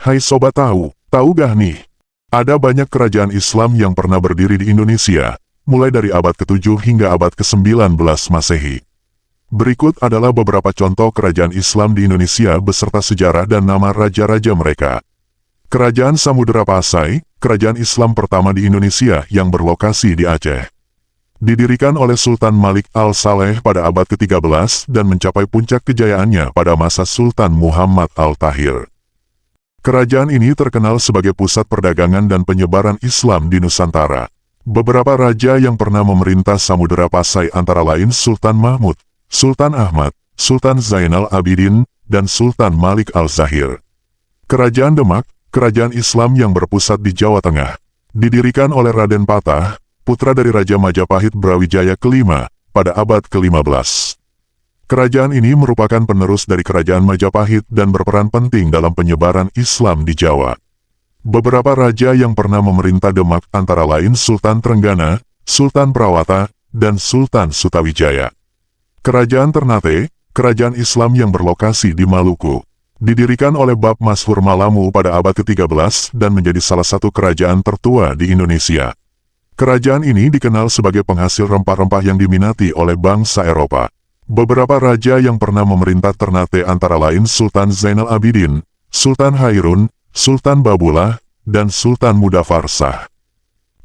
Hai Sobat tahu gak nih? Ada banyak kerajaan Islam yang pernah berdiri di Indonesia, mulai dari abad ke-7 hingga abad ke-19 Masehi. Berikut adalah beberapa contoh kerajaan Islam di Indonesia beserta sejarah dan nama raja-raja mereka. Kerajaan Samudera Pasai, kerajaan Islam pertama di Indonesia yang berlokasi di Aceh. Didirikan oleh Sultan Malik Al-Saleh pada abad ke-13 dan mencapai puncak kejayaannya pada masa Sultan Muhammad Al-Tahir. Kerajaan ini terkenal sebagai pusat perdagangan dan penyebaran Islam di Nusantara. Beberapa raja yang pernah memerintah Samudera Pasai antara lain Sultan Mahmud, Sultan Ahmad, Sultan Zainal Abidin, dan Sultan Malik Al-Zahir. Kerajaan Demak, kerajaan Islam yang berpusat di Jawa Tengah, didirikan oleh Raden Patah, putra dari Raja Majapahit Brawijaya kelima, pada abad ke-15. Kerajaan ini merupakan penerus dari kerajaan Majapahit dan berperan penting dalam penyebaran Islam di Jawa. Beberapa raja yang pernah memerintah Demak antara lain Sultan Trenggana, Sultan Prawata, dan Sultan Sutawijaya. Kerajaan Ternate, kerajaan Islam yang berlokasi di Maluku, didirikan oleh Bab Mashur Malamu pada abad ke-13 dan menjadi salah satu kerajaan tertua di Indonesia. Kerajaan ini dikenal sebagai penghasil rempah-rempah yang diminati oleh bangsa Eropa. Beberapa raja yang pernah memerintah Ternate antara lain Sultan Zainal Abidin, Sultan Hairun, Sultan Babulah, dan Sultan Mudafarsah.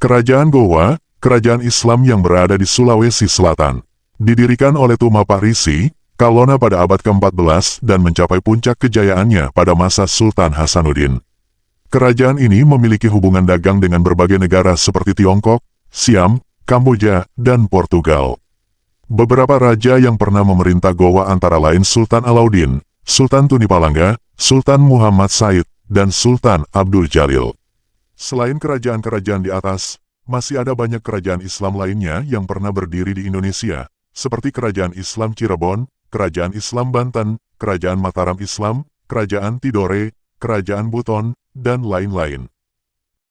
Kerajaan Gowa, kerajaan Islam yang berada di Sulawesi Selatan, didirikan oleh Tumapak Risi, Kalona pada abad ke-14 dan mencapai puncak kejayaannya pada masa Sultan Hasanuddin. Kerajaan ini memiliki hubungan dagang dengan berbagai negara seperti Tiongkok, Siam, Kamboja, dan Portugal. Beberapa raja yang pernah memerintah Gowa antara lain Sultan Alauddin, Sultan Tunipalangga, Sultan Muhammad Said, dan Sultan Abdul Jalil. Selain kerajaan-kerajaan di atas, masih ada banyak kerajaan Islam lainnya yang pernah berdiri di Indonesia, seperti Kerajaan Islam Cirebon, Kerajaan Islam Banten, Kerajaan Mataram Islam, Kerajaan Tidore, Kerajaan Buton, dan lain-lain.